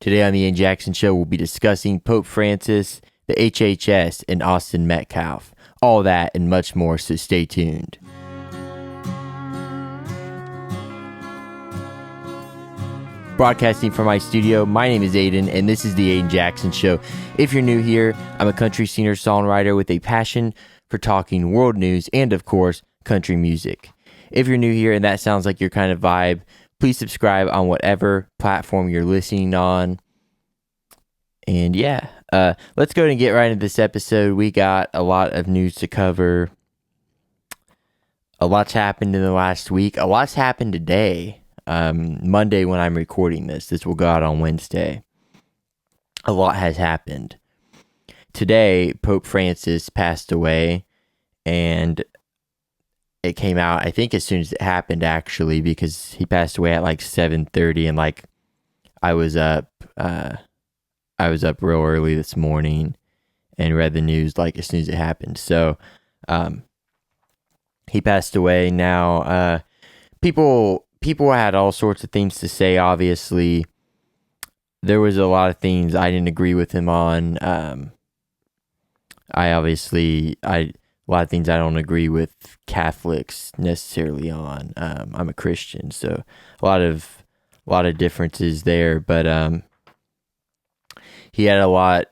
Today on the Ayden Jackson Show, we'll be discussing Pope Francis, the HHS, and Austin Metcalf. All that and much more, so stay tuned. Broadcasting from my studio, my name is Ayden, and this is the Ayden Jackson Show. If you're new here, I'm a country singer-songwriter with a passion for talking world news and, of course, country music. If you're new here and that sounds like your kind of vibe, please subscribe on whatever platform you're listening on. And let's go ahead and get right into this episode. We got a lot of news to cover. A lot's happened in the last week. A lot's happened today. Monday when I'm recording this. This will go out on Wednesday. A lot has happened. Today, Pope Francis passed away, and it came out, I think, as soon as it happened, actually, because he passed away at like 7:30, and like I was up real early this morning and read the news like as soon as it happened. So, he passed away. Now, people had all sorts of things to say. Obviously, there was a lot of things I didn't agree with him on. A lot of things I don't agree with Catholics necessarily on. I'm a Christian, so a lot of differences there. But he had a lot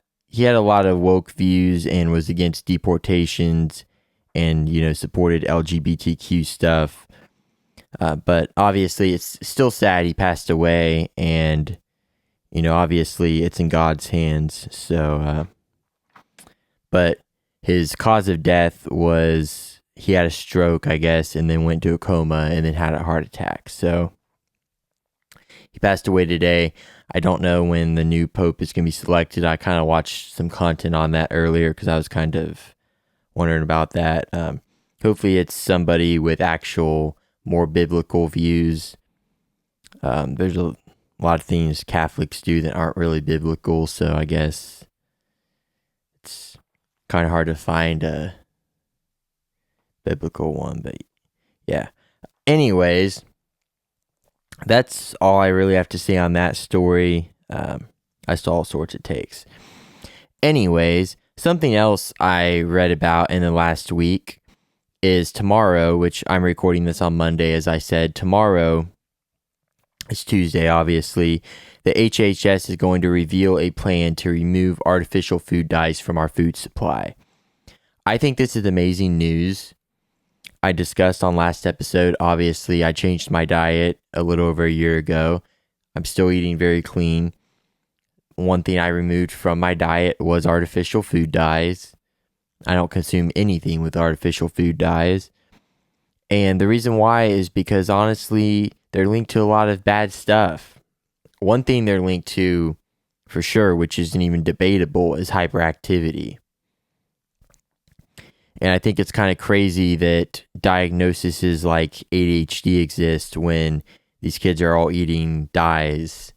of woke views and was against deportations, and supported LGBTQ stuff. But obviously, it's still sad he passed away, and obviously, it's in God's hands. So, but his cause of death was he had a stroke, I guess, and then went to a coma and then had a heart attack. So he passed away today. I don't know when the new pope is going to be selected. I kind of watched some content on that earlier because I was kind of wondering about that. Hopefully it's somebody with actual more biblical views. There's a lot of things Catholics do that aren't really biblical, so I guess it's kind of hard to find a biblical one, but yeah. Anyways, that's all I really have to say on that story. I saw all sorts of takes. Anyways, something else I read about in the last week is tomorrow, which I'm recording this on Monday, as I said. Tomorrow, it's Tuesday, obviously, the HHS is going to reveal a plan to remove artificial food dyes from our food supply. I think this is amazing news. I discussed on last episode, obviously, I changed my diet a little over a year ago. I'm still eating very clean. One thing I removed from my diet was artificial food dyes. I don't consume anything with artificial food dyes. And the reason why is because, honestly, they're linked to a lot of bad stuff. One thing they're linked to, for sure, which isn't even debatable, is hyperactivity. And I think it's kind of crazy that diagnoses like ADHD exist when these kids are all eating dyes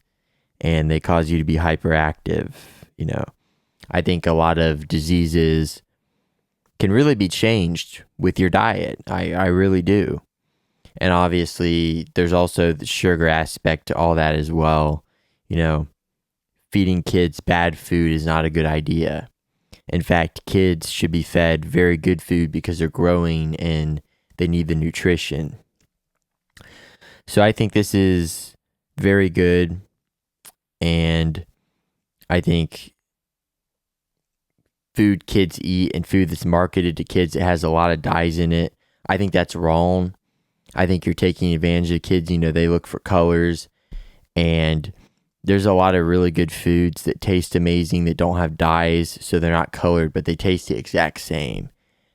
and they cause you to be hyperactive. I think a lot of diseases can really be changed with your diet. I really do. And obviously, there's also the sugar aspect to all that as well. Feeding kids bad food is not a good idea. In fact, kids should be fed very good food because they're growing and they need the nutrition. So I think this is very good. And I think food kids eat and food that's marketed to kids that has a lot of dyes in it, I think that's wrong. I think you're taking advantage of kids. They look for colors, and there's a lot of really good foods that taste amazing that don't have dyes, so they're not colored, but they taste the exact same.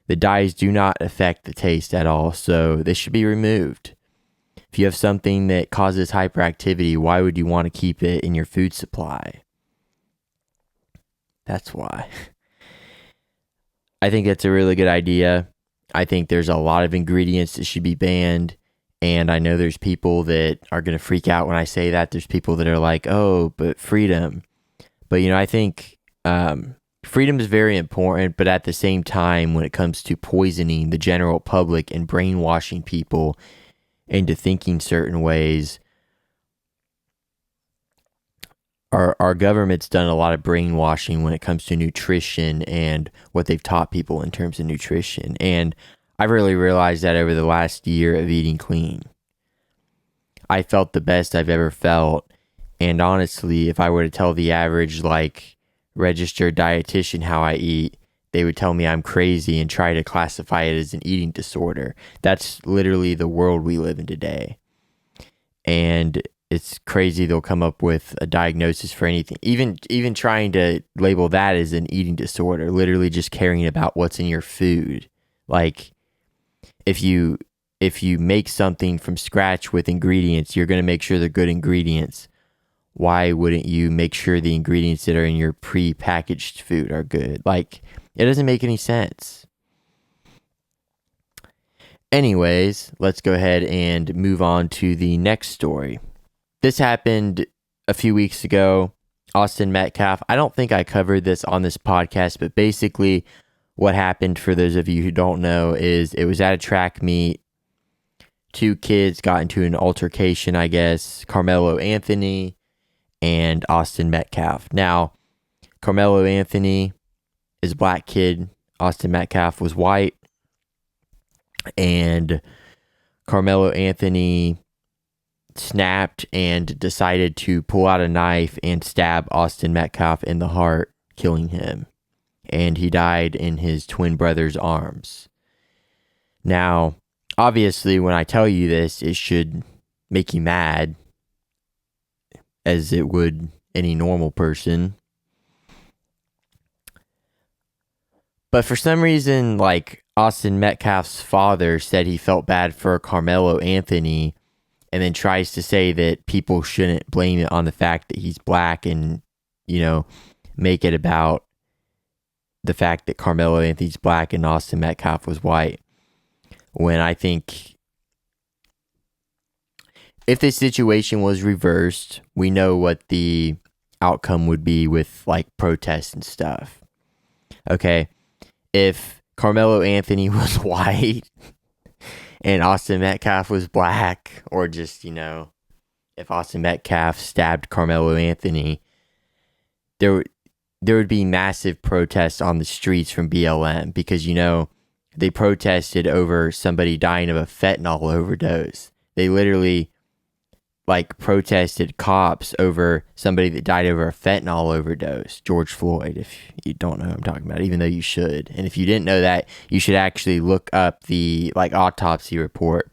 The dyes do not affect the taste at all, so they should be removed. If you have something that causes hyperactivity, why would you want to keep it in your food supply? That's why. I think that's a really good idea. I think there's a lot of ingredients that should be banned. And I know there's people that are going to freak out when I say that. There's people that are like, oh, but freedom. But, I think freedom is very important. But at the same time, when it comes to poisoning the general public and brainwashing people into thinking certain ways, our government's done a lot of brainwashing when it comes to nutrition and what they've taught people in terms of nutrition. And I've really realized that over the last year of eating clean. I felt the best I've ever felt. And honestly, if I were to tell the average registered dietitian how I eat, they would tell me I'm crazy and try to classify it as an eating disorder. That's literally the world we live in today. And it's crazy they'll come up with a diagnosis for anything. Even trying to label that as an eating disorder, literally just caring about what's in your food. Like if you make something from scratch with ingredients, you're going to make sure they're good ingredients. Why wouldn't you make sure the ingredients that are in your pre-packaged food are good? Like, it doesn't make any sense. Anyways, let's go ahead and move on to the next story. This happened a few weeks ago. Austin Metcalf. I don't think I covered this on this podcast, but basically what happened, for those of you who don't know, is it was at a track meet. Two kids got into an altercation, I guess. Carmelo Anthony and Austin Metcalf. Now, Carmelo Anthony is a black kid. Austin Metcalf was white. And Carmelo Anthony snapped and decided to pull out a knife and stab Austin Metcalf in the heart, killing him. And he died in his twin brother's arms. Now, obviously, when I tell you this, it should make you mad, as it would any normal person. But for some reason, Austin Metcalf's father said he felt bad for Carmelo Anthony, and then tries to say that people shouldn't blame it on the fact that he's black and, make it about the fact that Carmelo Anthony's black and Austin Metcalf was white. When I think if this situation was reversed, we know what the outcome would be with protests and stuff. Okay, if Carmelo Anthony was white and Austin Metcalf was black, or just, if Austin Metcalf stabbed Carmelo Anthony, there would be massive protests on the streets from BLM because, they protested over somebody dying of a fentanyl overdose. They literally protested cops over somebody that died over a fentanyl overdose. George Floyd, if you don't know who I'm talking about, even though you should. And if you didn't know that, you should actually look up the autopsy report.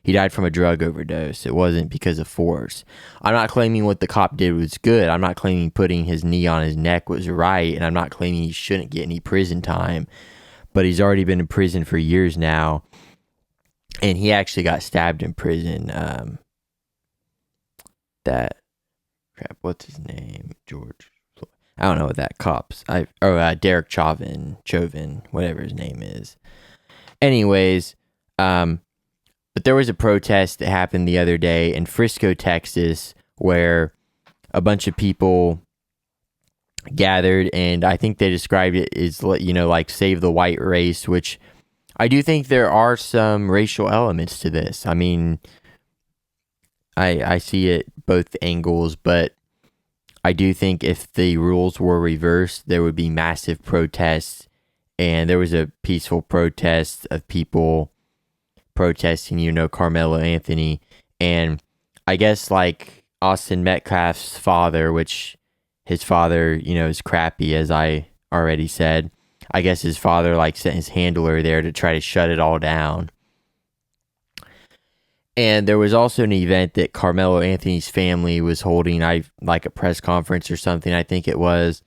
He died from a drug overdose. It wasn't because of force. I'm not claiming what the cop did was good. I'm not claiming putting his knee on his neck was right. And I'm not claiming he shouldn't get any prison time. But he's already been in prison for years now. And he actually got stabbed in prison. What's his name? George. I don't know what that cop's. Derek Chauvin, whatever his name is. Anyways, but there was a protest that happened the other day in Frisco, Texas, where a bunch of people gathered, and I think they described it as, save the white race, which I do think there are some racial elements to this. I mean, I see it both angles, but I do think if the rules were reversed, there would be massive protests, and there was a peaceful protest of people protesting, Carmelo Anthony, and I guess Austin Metcalf's father, which his father, is crappy, as I already said. I guess his father sent his handler there to try to shut it all down. And there was also an event that Carmelo Anthony's family was holding, a press conference or something, I think it was.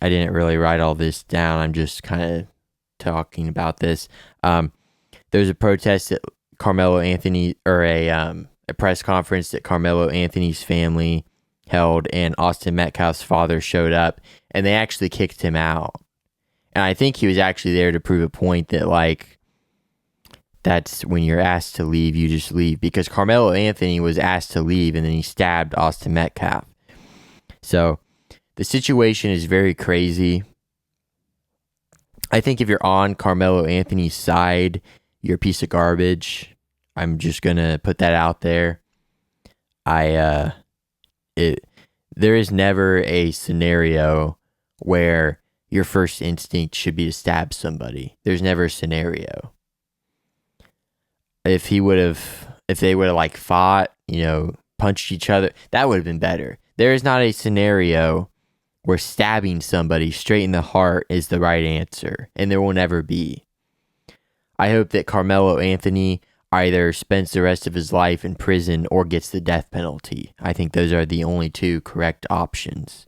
I didn't really write all this down. I'm just kind of talking about this. There's a protest that Carmelo Anthony, or a press conference that Carmelo Anthony's family held, and Austin Metcalf's father showed up, and they actually kicked him out. And I think he was actually there to prove a point that, that's when you're asked to leave, you just leave. Because Carmelo Anthony was asked to leave, and then he stabbed Austin Metcalf. So, the situation is very crazy. I think if you're on Carmelo Anthony's side, you're a piece of garbage. I'm just going to put that out there. there is never a scenario where your first instinct should be to stab somebody. There's never a scenario. If they would have like fought, punched each other, that would have been better. There is not a scenario where stabbing somebody straight in the heart is the right answer, and there will never be. I hope that Carmelo Anthony either spends the rest of his life in prison or gets the death penalty. I think those are the only two correct options.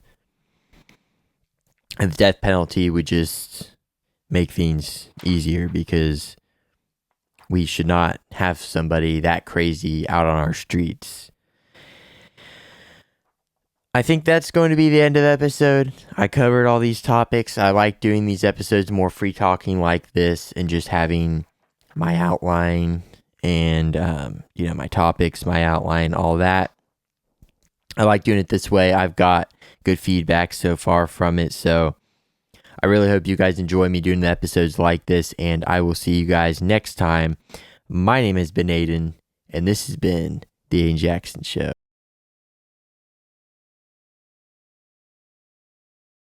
And the death penalty would just make things easier, because we should not have somebody that crazy out on our streets. I think that's going to be the end of the episode. I covered all these topics. I like doing these episodes more free talking like this, and just having my outline and, my topics, my outline, all that. I like doing it this way. I've got good feedback so far from it. So I really hope you guys enjoy me doing the episodes like this, and I will see you guys next time. My name has been Ayden, and this has been The Ayden Jackson Show.